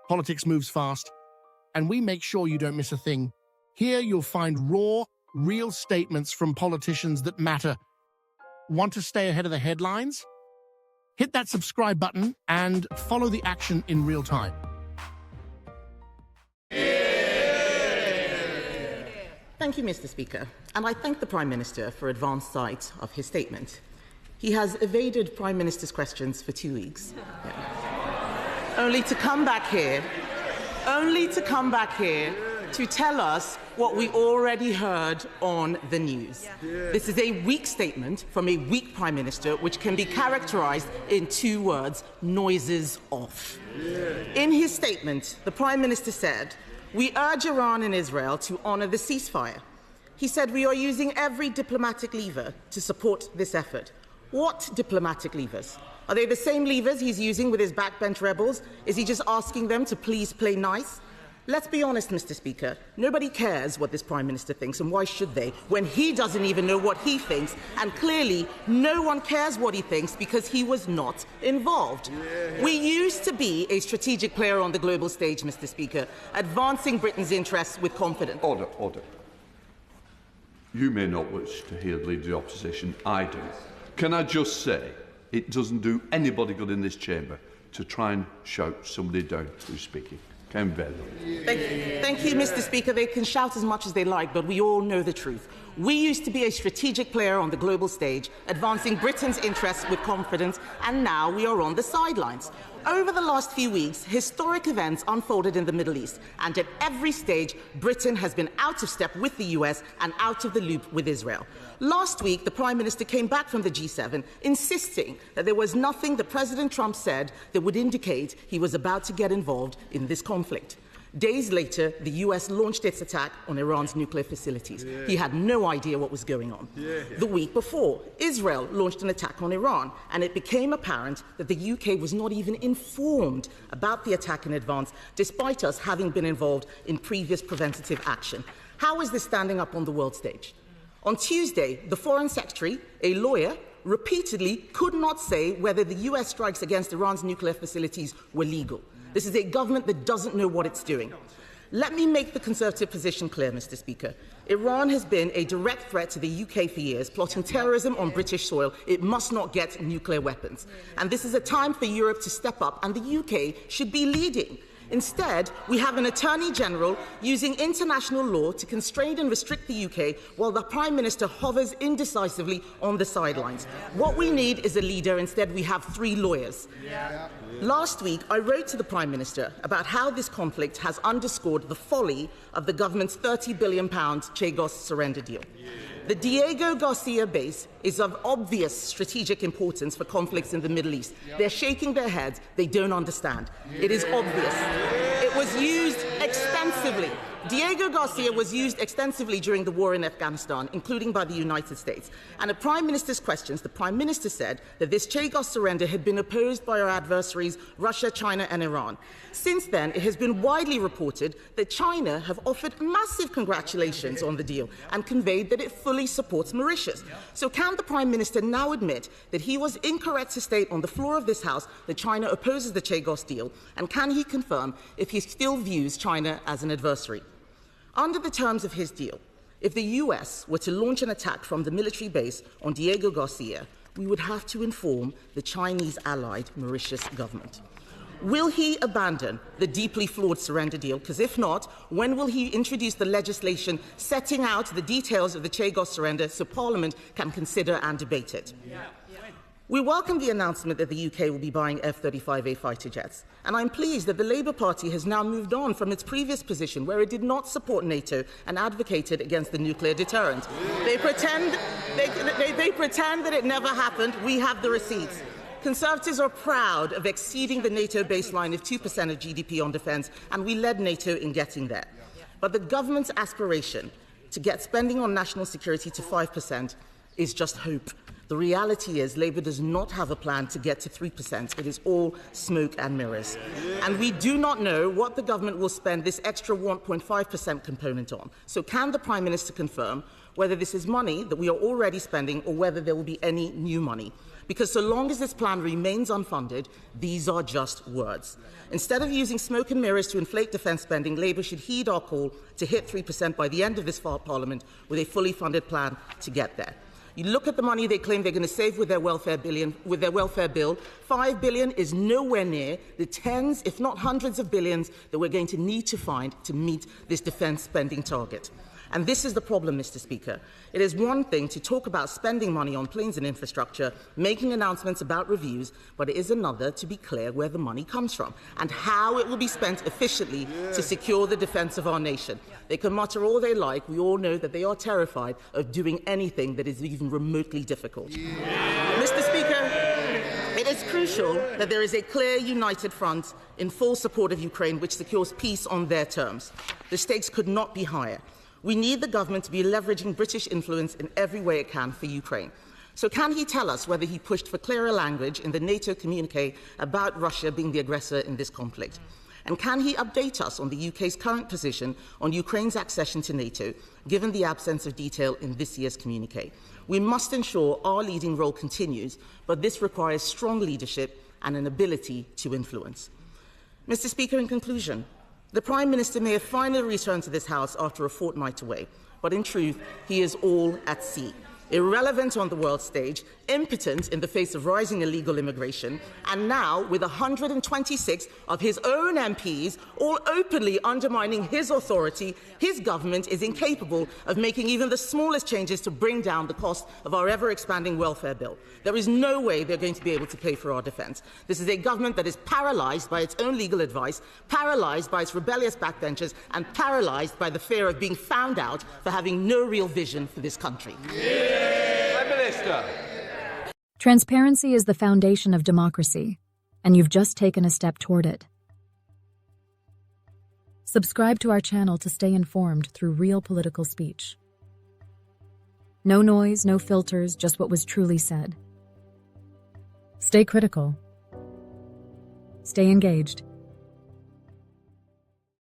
Politics moves fast, and we make sure you don't miss a thing. Here you'll find raw, real statements from politicians that matter. Want to stay ahead of the headlines? Hit that subscribe button and follow the action in real time. Thank you, Mr. Speaker, and I thank the Prime Minister for advance sight of his statement. He has evaded Prime Minister's questions for 2 weeks, only to come back here to tell us what we already heard on the news. This is a weak statement from a weak Prime Minister, which can be characterised in 2 words: noises off. In his statement, the Prime Minister said, "We urge Iran and Israel to honour the ceasefire." He said, "We are using every diplomatic lever to support this effort." What diplomatic levers? Are they the same levers he's using with his backbench rebels? Is he just asking them to please play nice? Let's be honest, Mr. Speaker. Nobody cares what this Prime Minister thinks, and why should they, when he doesn't even know what he thinks, and clearly no one cares what he thinks because he was not involved. We used to be a strategic player on the global stage, Mr. Speaker, advancing Britain's interests with confidence. Order, order. You may not wish to hear the Leader of the Opposition. I do. Can I just say, it doesn't do anybody good in this chamber to try and shout somebody down who's speaking. Thank you, Mr. Speaker. They can shout as much as they like, but we all know the truth. We used to be a strategic player on the global stage, advancing Britain's interests with confidence, and now we are on the sidelines. Over the last few weeks, historic events unfolded in the Middle East, and at every stage, Britain has been out of step with the US and out of the loop with Israel. Last week, the Prime Minister came back from the G7, insisting that there was nothing that President Trump said that would indicate he was about to get involved in this conflict. Days later, the US launched its attack on Iran's nuclear facilities. He had no idea what was going on. The week before, Israel launched an attack on Iran, and it became apparent that the UK was not even informed about the attack in advance, despite us having been involved in previous preventative action. How is this standing up on the world stage? On Tuesday, the Foreign Secretary, a lawyer, repeatedly could not say whether the US strikes against Iran's nuclear facilities were legal. This is a government that doesn't know what it's doing. Let me make the Conservative position clear, Mr. Speaker. Iran has been a direct threat to the UK for years, plotting terrorism on British soil. It must not get nuclear weapons. And this is a time for Europe to step up, and the UK should be leading. Instead, we have an Attorney General using international law to constrain and restrict the UK while the Prime Minister hovers indecisively on the sidelines. What we need is a leader. Instead, we have 3 lawyers. Last week, I wrote to the Prime Minister about how this conflict has underscored the folly of the government's £30 billion Chagos surrender deal. The Diego Garcia base is of obvious strategic importance for conflicts in the Middle East. They're shaking their heads. They don't understand. It is obvious. It was used extensively. Diego Garcia was used extensively during the war in Afghanistan, including by the United States. And at Prime Minister's questions, the Prime Minister said that this Chagos surrender had been opposed by our adversaries, Russia, China and Iran. Since then, it has been widely reported that China have offered massive congratulations on the deal and conveyed that it fully supports Mauritius. So can the Prime Minister now admit that he was incorrect to state on the floor of this House that China opposes the Chagos deal? And can he confirm if he still views China as an adversary? Under the terms of his deal, if the US were to launch an attack from the military base on Diego Garcia, we would have to inform the Chinese allied Mauritius government. Will he abandon the deeply flawed surrender deal? Because if not, when will he introduce the legislation setting out the details of the Chagos surrender so Parliament can consider and debate it? We welcome the announcement that the UK will be buying F-35A fighter jets, and I'm pleased that the Labour Party has now moved on from its previous position where it did not support NATO and advocated against the nuclear deterrent. They pretend that it never happened. We have the receipts. Conservatives are proud of exceeding the NATO baseline of 2% of GDP on defence, and we led NATO in getting there. But the government's aspiration to get spending on national security to 5% is just hope. The reality is Labour does not have a plan to get to 3%. It is all smoke and mirrors. And we do not know what the government will spend this extra 1.5% component on. So can the Prime Minister confirm whether this is money that we are already spending or whether there will be any new money? Because so long as this plan remains unfunded, these are just words. Instead of using smoke and mirrors to inflate defence spending, Labour should heed our call to hit 3% by the end of this Parliament with a fully funded plan to get there. You look at the money they claim they're going to save with their welfare bill. 5 billion is nowhere near the tens, if not hundreds of billions that we're going to need to find to meet this defence spending target. And this is the problem, Mr. Speaker. It is one thing to talk about spending money on planes and infrastructure, making announcements about reviews, but it is another to be clear where the money comes from and how it will be spent efficiently to secure the defence of our nation. They can mutter all they like. We all know that they are terrified of doing anything that is even remotely difficult. Mr. Speaker, it is crucial that there is a clear, united front in full support of Ukraine which secures peace on their terms. The stakes could not be higher. We need the government to be leveraging British influence in every way it can for Ukraine. So can he tell us whether he pushed for clearer language in the NATO communique about Russia being the aggressor in this conflict? And can he update us on the UK's current position on Ukraine's accession to NATO, given the absence of detail in this year's communique? We must ensure our leading role continues, but this requires strong leadership and an ability to influence. Mr. Speaker, in conclusion, the Prime Minister may have finally returned to this House after a fortnight away, but in truth, he is all at sea. Irrelevant on the world stage, impotent in the face of rising illegal immigration, and now with 126 of his own MPs all openly undermining his authority, his government is incapable of making even the smallest changes to bring down the cost of our ever-expanding welfare bill. There is no way they're going to be able to pay for our defence. This is a government that is paralysed by its own legal advice, paralysed by its rebellious backbenchers, and paralysed by the fear of being found out for having no real vision for this country. Prime Minister. Transparency is the foundation of democracy, and you've just taken a step toward it. Subscribe to our channel to stay informed through real political speech. No noise, no filters, just what was truly said. Stay critical. Stay engaged.